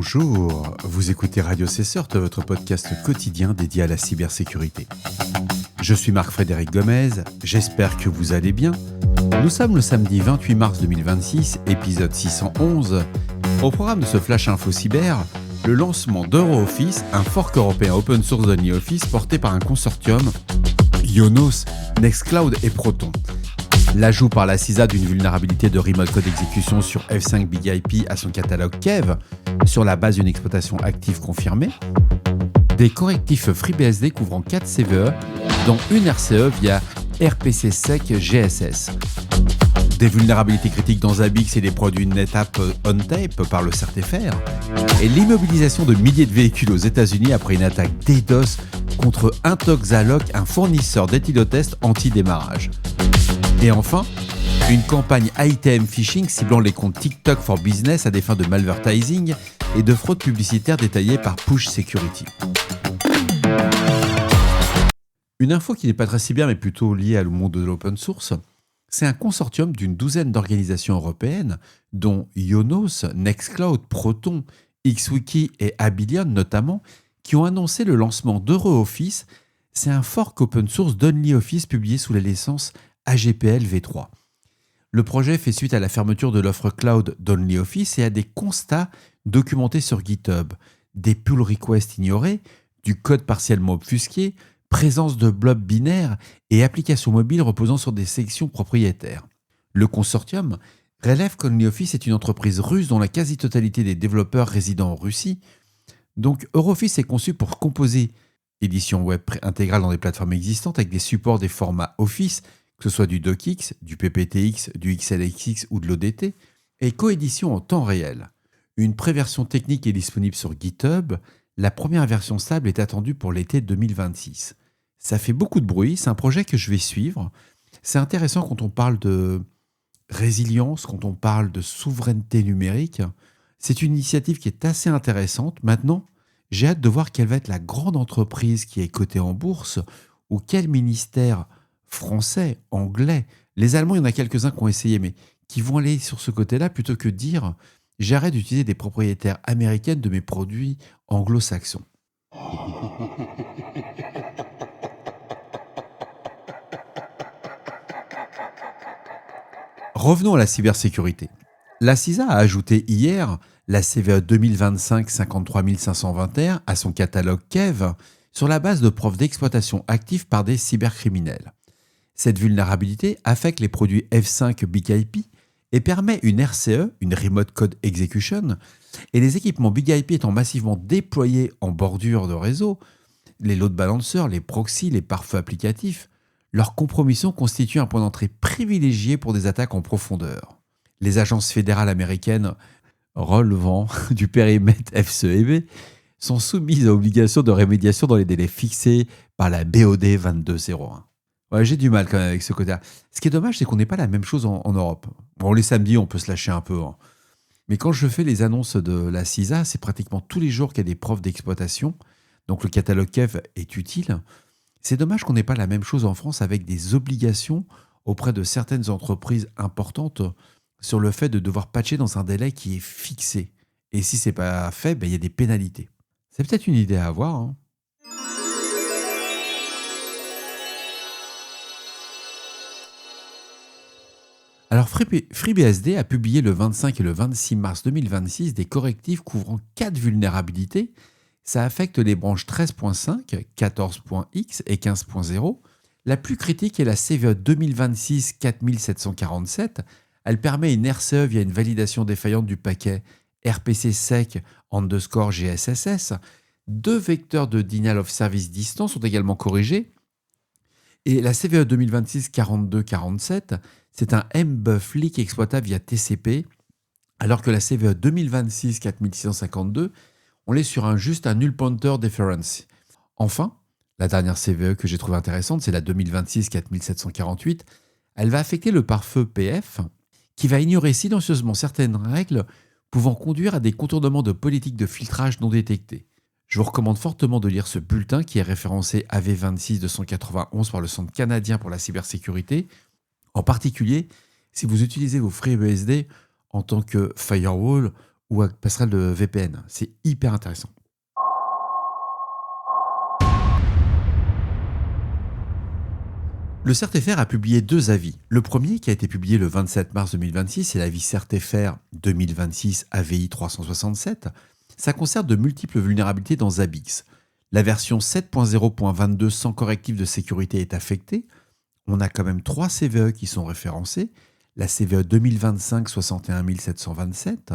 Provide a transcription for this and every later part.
Bonjour, vous écoutez Radio Cesseur, votre podcast quotidien dédié à la cybersécurité. Je suis Marc-Frédéric Gomez, j'espère que vous allez bien. Nous sommes le samedi 28 mars 2026, épisode 611. Au programme de ce Flash Info Cyber, le lancement d'EuroOffice, un fork européen open source d'OnlyOffice porté par un consortium Ionos, Nextcloud et Proton. L'ajout par la CISA d'une vulnérabilité de remote code exécution sur F5 Big IP à son catalogue Kev, sur la base d'une exploitation active confirmée. Des correctifs FreeBSD couvrant 4 CVE, dont une RCE via RPC-Sec GSS. Des vulnérabilités critiques dans Zabbix et des produits NetApp OnTape par le Certefer. Et l'immobilisation de milliers de véhicules aux États-Unis après une attaque DDoS contre Intoxalock, un fournisseur d'éthylotest anti-démarrage. Et enfin, une campagne ITM phishing ciblant les comptes TikTok for Business à des fins de malvertising et de fraude publicitaire détaillée par Push Security. Une info qui n'est pas très cyber mais plutôt liée au monde de l'open source, c'est un consortium d'une douzaine d'organisations européennes, dont Ionos, Nextcloud, Proton, XWiki et Abilion notamment, qui ont annoncé le lancement d'EuroOffice. C'est un fork open source d'OnlyOffice publié sous la licence AGPL v3. Le projet fait suite à la fermeture de l'offre cloud d'OnlyOffice et à des constats documentés sur GitHub, des pull requests ignorés, du code partiellement obfusqué, présence de blobs binaires et applications mobiles reposant sur des sections propriétaires. Le consortium relève qu'OnlyOffice est une entreprise russe dont la quasi-totalité des développeurs résident en Russie. Donc EuroOffice est conçu pour composer édition web intégrale dans des plateformes existantes avec des supports des formats Office, que ce soit du DocX, du PPTX, du XLXX ou de l'ODT, et coédition en temps réel. Une préversion technique est disponible sur GitHub. La première version stable est attendue pour l'été 2026. Ça fait beaucoup de bruit, c'est un projet que je vais suivre. C'est intéressant quand on parle de résilience, quand on parle de souveraineté numérique. C'est une initiative qui est assez intéressante. Maintenant, j'ai hâte de voir quelle va être la grande entreprise qui est cotée en bourse ou quel ministère français, anglais, les Allemands, il y en a quelques-uns qui ont essayé, mais qui vont aller sur ce côté-là plutôt que de dire « j'arrête d'utiliser des propriétaires américaines de mes produits anglo-saxons ». Revenons à la cybersécurité. La CISA a ajouté hier la CVE 2025-53521 à son catalogue Kev sur la base de preuves d'exploitation actives par des cybercriminels. Cette vulnérabilité affecte les produits F5 Big IP et permet une RCE, une Remote Code Execution, et les équipements Big IP étant massivement déployés en bordure de réseau, les load balancers, les proxys, les pare-feux applicatifs, leur compromission constitue un point d'entrée privilégié pour des attaques en profondeur. Les agences fédérales américaines relevant du périmètre FCEB sont soumises à obligation de rémédiation dans les délais fixés par la BOD 2201. Ouais, j'ai du mal quand même avec ce côté-là. Ce qui est dommage, c'est qu'on n'est pas la même chose en Europe. Bon, les samedis, on peut se lâcher un peu. Mais quand je fais les annonces de la CISA, c'est pratiquement tous les jours qu'il y a des preuves d'exploitation. Donc le catalogue Kev est utile. C'est dommage qu'on n'ait pas la même chose en France avec des obligations auprès de certaines entreprises importantes sur le fait de devoir patcher dans un délai qui est fixé. Et si ce n'est pas fait, il y a des pénalités. C'est peut-être une idée à avoir. Alors FreeBSD a publié le 25 et le 26 mars 2026 des correctifs couvrant 4 vulnérabilités. Ça affecte les branches 13.5, 14.x et 15.0. La plus critique est la CVE 2026-4747. Elle permet une RCE via une validation défaillante du paquet RPC-Sec _ GSSS. 2 vecteurs de Denial of Service distants sont également corrigés. Et la CVE 2026-4247, c'est un mBuf leak exploitable via TCP, alors que la CVE 2026-4652, on est sur juste un null pointer difference. Enfin, la dernière CVE que j'ai trouvée intéressante, c'est la 2026-4748. Elle va affecter le pare-feu PF, qui va ignorer silencieusement certaines règles pouvant conduire à des contournements de politiques de filtrage non détectés. Je vous recommande fortement de lire ce bulletin qui est référencé AV26-291 par le Centre canadien pour la cybersécurité. En particulier, si vous utilisez vos FreeBSD en tant que firewall ou à passerelle de VPN. C'est hyper intéressant. Le CERTFR a publié 2 avis. Le premier, qui a été publié le 27 mars 2026, c'est l'avis CERTFR 2026 AVI 367. Ça concerne de multiples vulnérabilités dans Zabbix. La version 7.0.22 sans correctif de sécurité est affectée. On a quand même 3 CVE qui sont référencés. La CVE 2025 61 727,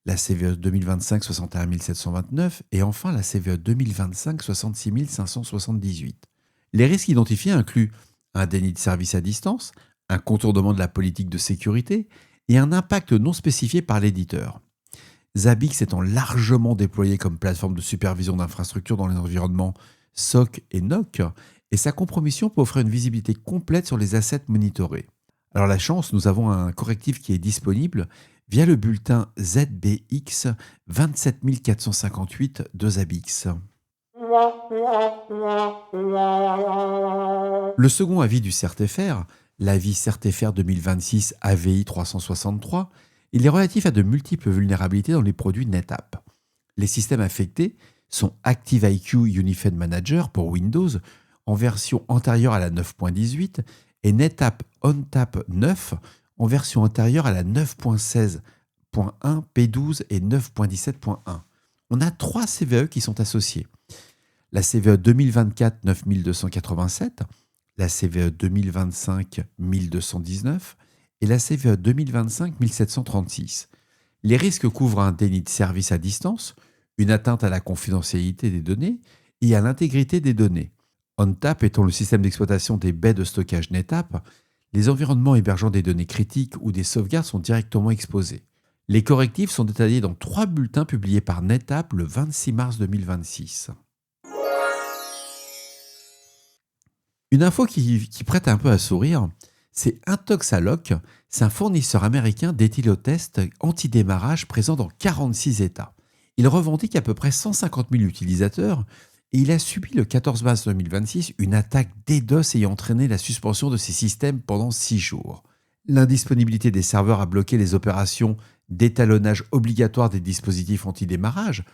la CVE 2025 61 729 et enfin la CVE 2025 66 578. Les risques identifiés incluent un déni de service à distance, un contournement de la politique de sécurité et un impact non spécifié par l'éditeur. Zabbix étant largement déployé comme plateforme de supervision d'infrastructures dans les environnements SOC et NOC, et sa compromission peut offrir une visibilité complète sur les assets monitorés. Alors la chance, nous avons un correctif qui est disponible via le bulletin ZBX 27458 de Zabbix. Le second avis du CERTFR, l'avis CERTFR 2026 AVI 363, il est relatif à de multiples vulnérabilités dans les produits NetApp. Les systèmes affectés sont ActiveIQ Unified Manager pour Windows en version antérieure à la 9.18 et NetApp ONTAP 9 en version antérieure à la 9.16.1 P12 et 9.17.1. On a 3 CVE qui sont associés. La CVE 2024 9287, la CVE 2025 1219 et la CVE 2025 1736. Les risques couvrent un déni de service à distance, une atteinte à la confidentialité des données et à l'intégrité des données. ONTAP étant le système d'exploitation des baies de stockage NetApp, les environnements hébergeant des données critiques ou des sauvegardes sont directement exposés. Les correctifs sont détaillés dans 3 bulletins publiés par NetApp le 26 mars 2026. Une info qui prête un peu à sourire, c'est Intoxalock, c'est un fournisseur américain d'éthylotest anti-démarrage présent dans 46 États. Il revendique à peu près 150 000 utilisateurs et il a subi le 14 mars 2026 une attaque DDoS ayant entraîné la suspension de ses systèmes pendant 6 jours. L'indisponibilité des serveurs a bloqué les opérations d'étalonnage obligatoire des dispositifs anti-démarrage,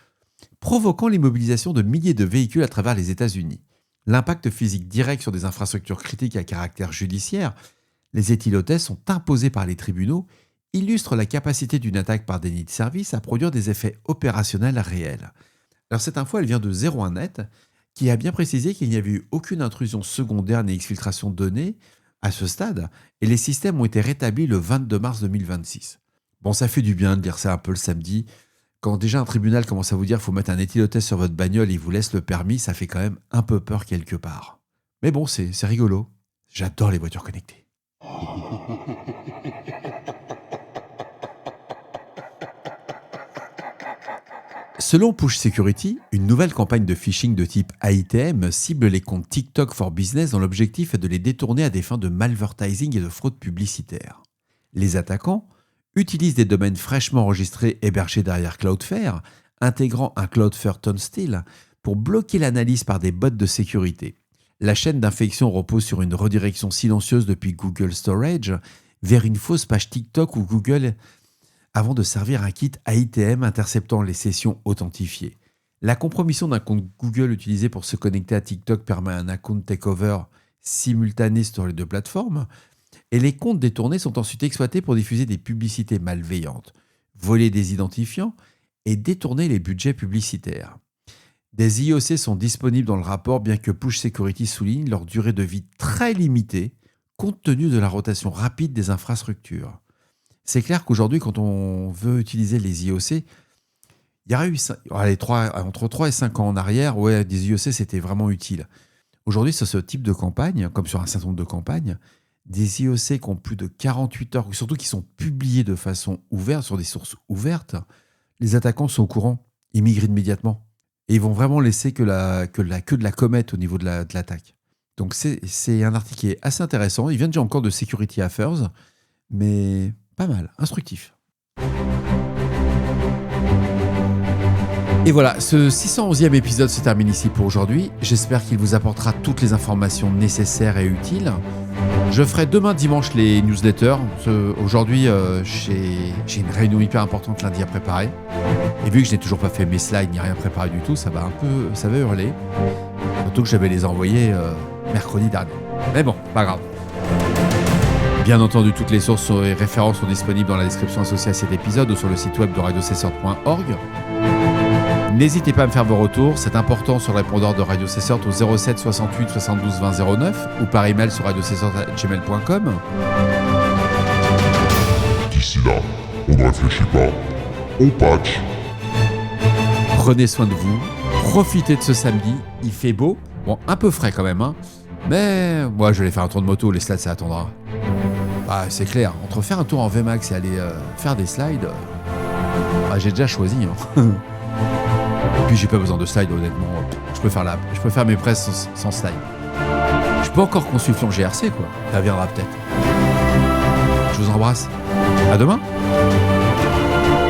provoquant l'immobilisation de milliers de véhicules à travers les États-Unis. L'impact physique direct sur des infrastructures critiques à caractère judiciaire, les éthylotests sont imposés par les tribunaux, illustre la capacité d'une attaque par déni de service à produire des effets opérationnels réels. Alors cette info, elle vient de 01net, qui a bien précisé qu'il n'y avait eu aucune intrusion secondaire ni exfiltration de données à ce stade, et les systèmes ont été rétablis le 22 mars 2026. Bon, ça fait du bien de lire ça un peu le samedi. Quand déjà un tribunal commence à vous dire qu'il faut mettre un éthylotest sur votre bagnole et il vous laisse le permis, ça fait quand même un peu peur quelque part. Mais bon, c'est rigolo. J'adore les voitures connectées. Selon Push Security, une nouvelle campagne de phishing de type AITM cible les comptes TikTok for Business dont l'objectif est de les détourner à des fins de malvertising et de fraude publicitaire. Les attaquants utilisent des domaines fraîchement enregistrés hébergés derrière Cloudflare, intégrant un Cloudflare Turnstile pour bloquer l'analyse par des bots de sécurité. La chaîne d'infection repose sur une redirection silencieuse depuis Google Storage vers une fausse page TikTok ou Google avant de servir un kit AITM interceptant les sessions authentifiées. La compromission d'un compte Google utilisé pour se connecter à TikTok permet un account takeover simultané sur les 2 plateformes, et les comptes détournés sont ensuite exploités pour diffuser des publicités malveillantes, voler des identifiants et détourner les budgets publicitaires. Des IOC sont disponibles dans le rapport, bien que Push Security souligne leur durée de vie très limitée compte tenu de la rotation rapide des infrastructures. C'est clair qu'aujourd'hui, quand on veut utiliser les IOC, il y aurait eu entre 3 et 5 ans en arrière, ouais, des IOC, c'était vraiment utile. Aujourd'hui, sur ce type de campagne, comme sur un certain nombre de campagnes, des IOC qui ont plus de 48 heures, surtout qui sont publiés de façon ouverte, sur des sources ouvertes, les attaquants sont au courant, ils migrent immédiatement. Et ils vont vraiment laisser que la queue de la comète au niveau de l'attaque. Donc c'est un article qui est assez intéressant. Il vient déjà encore de Security Affairs, mais pas mal, instructif. Et voilà, ce 611e épisode se termine ici pour aujourd'hui. J'espère qu'il vous apportera toutes les informations nécessaires et utiles. Je ferai demain dimanche les newsletters. Aujourd'hui, j'ai une réunion hyper importante lundi à préparer. Et vu que je n'ai toujours pas fait mes slides ni rien préparé du tout, ça va hurler. Surtout que j'avais les envoyés mercredi dernier. Mais bon, pas grave. Bien entendu, toutes les sources et références sont disponibles dans la description associée à cet épisode ou sur le site web de radiocesseur.org. N'hésitez pas à me faire vos retours, c'est important sur le répondeur de Radio Cesseur au 07 68 72 20 09 ou par email sur radiocesseur@gmail.com. D'ici là, on ne réfléchit pas, on patch. Prenez soin de vous, profitez de ce samedi, il fait beau, bon un peu frais quand même, hein, mais moi je vais aller faire un tour de moto, les slides ça attendra. Bah, c'est clair, entre faire un tour en VMAX et aller faire des slides, j'ai déjà choisi. Hein. Et puis j'ai pas besoin de slides honnêtement, je peux faire mes presses sans slide. Je peux encore qu'on suive son GRC quoi, ça viendra peut-être. Je vous embrasse, à demain.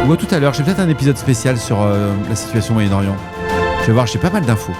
Ou à tout à l'heure, j'ai peut-être un épisode spécial sur la situation au Moyen-Orient. Je vais voir, j'ai pas mal d'infos.